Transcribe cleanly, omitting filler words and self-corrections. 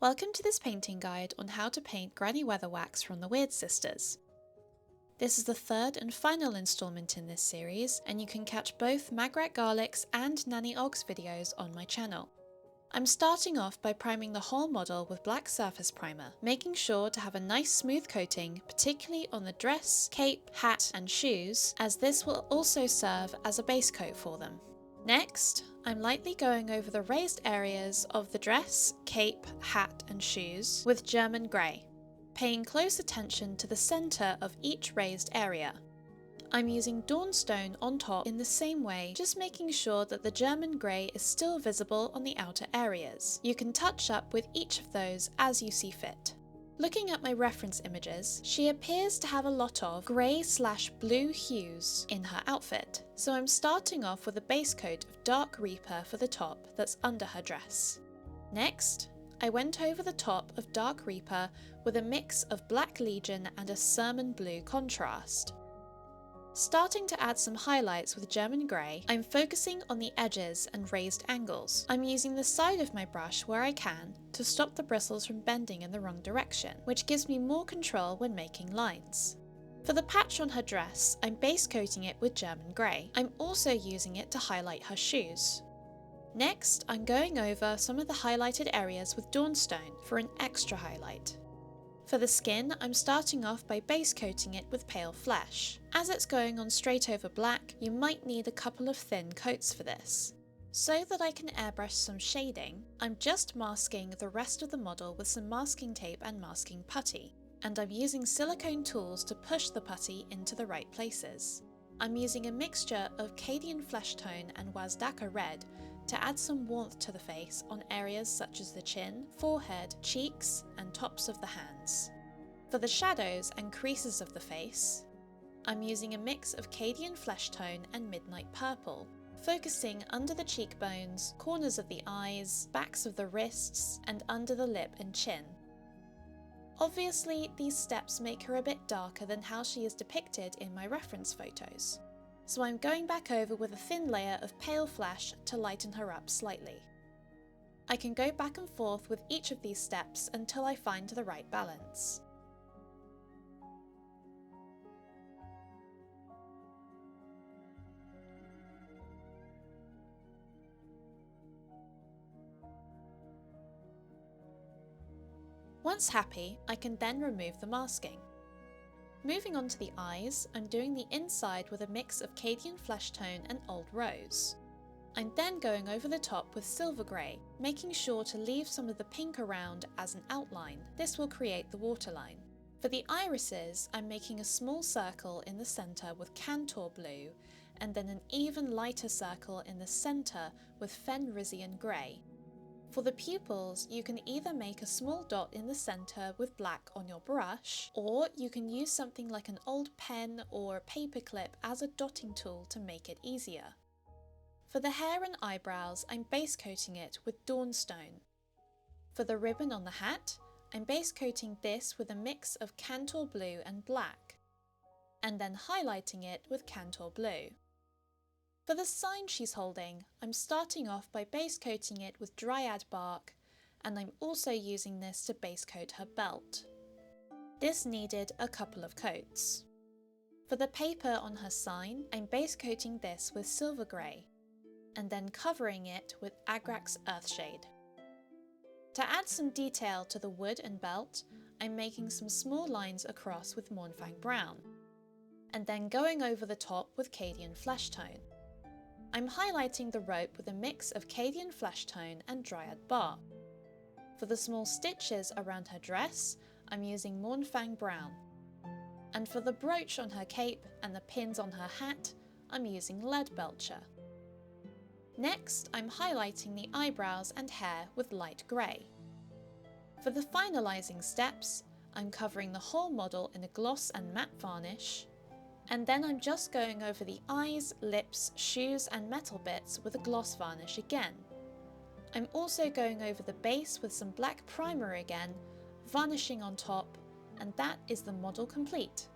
Welcome to this painting guide on how to paint Granny Weatherwax from the Wyrd Sisters. This is the third and final instalment in this series, and you can catch both Magrat Garlic's and Nanny Og's videos on my channel. I'm starting off by priming the whole model with black surface primer, making sure to have a nice smooth coating, particularly on the dress, cape, hat and shoes, as this will also serve as a base coat for them. Next, I'm lightly going over the raised areas of the dress, cape, hat and shoes with German grey, paying close attention to the centre of each raised area. I'm using Dawnstone on top in the same way, just making sure that the German grey is still visible on the outer areas. You can touch up with each of those as you see fit. Looking at my reference images, she appears to have a lot of grey/blue hues in her outfit, so I'm starting off with a base coat of dark Reaper for the top that's under her dress. Next, I went over the top of dark Reaper with a mix of Black Legion and Asurmen blue contrast. Starting to add some highlights with German grey, I'm focusing on the edges and raised angles. I'm using the side of my brush where I can to stop the bristles from bending in the wrong direction, which gives me more control when making lines. For the patch on her dress, I'm base coating it with German grey. I'm also using it to highlight her shoes. Next, I'm going over some of the highlighted areas with Dawnstone for an extra highlight. For the skin, I'm starting off by base coating it with pale flesh. As it's going on straight over black, you might need a couple of thin coats for this. So that I can airbrush some shading, I'm just masking the rest of the model with some masking tape and masking putty, and I'm using silicone tools to push the putty into the right places. I'm using a mixture of Cadian Fleshtone and Wazdakka red to add some warmth to the face on areas such as the chin, forehead, cheeks and tops of the hands. For the shadows and creases of the face, I'm using a mix of Cadian Fleshtone and Midnight Purple, focusing under the cheekbones, corners of the eyes, backs of the wrists and under the lip and chin. Obviously, these steps make her a bit darker than how she is depicted in my reference photos, so I'm going back over with a thin layer of pale flesh to lighten her up slightly. I can go back and forth with each of these steps until I find the right balance. Once happy, I can then remove the masking. Moving on to the eyes, I'm doing the inside with a mix of Cadian Fleshtone and Old Rose. I'm then going over the top with Silver Grey, making sure to leave some of the pink around as an outline. This will create the waterline. For the irises, I'm making a small circle in the centre with Kantor blue, and then an even lighter circle in the centre with Fenrisian grey. For the pupils, you can either make a small dot in the centre with black on your brush, or you can use something like an old pen or a paper clip as a dotting tool to make it easier. For the hair and eyebrows, I'm base coating it with Dawnstone. For the ribbon on the hat, I'm base coating this with a mix of Kantor blue and black, and then highlighting it with Kantor blue. For the sign she's holding, I'm starting off by base coating it with Dryad bark, and I'm also using this to base coat her belt. This needed a couple of coats. For the paper on her sign, I'm base coating this with Silver Grey, and then covering it with Agrax Earthshade. To add some detail to the wood and belt, I'm making some small lines across with Mournfang Brown, and then going over the top with Cadian Fleshtone. I'm highlighting the rope with a mix of Cadian Fleshtone and Dryad bark. For the small stitches around her dress, I'm using Mournfang Brown. And for the brooch on her cape and the pins on her hat, I'm using Leadbelcher. Next, I'm highlighting the eyebrows and hair with light grey. For the finalising steps, I'm covering the whole model in a gloss and matte varnish, and then I'm just going over the eyes, lips, shoes and metal bits with a gloss varnish again. I'm also going over the base with some black primer again, varnishing on top, and that is the model complete.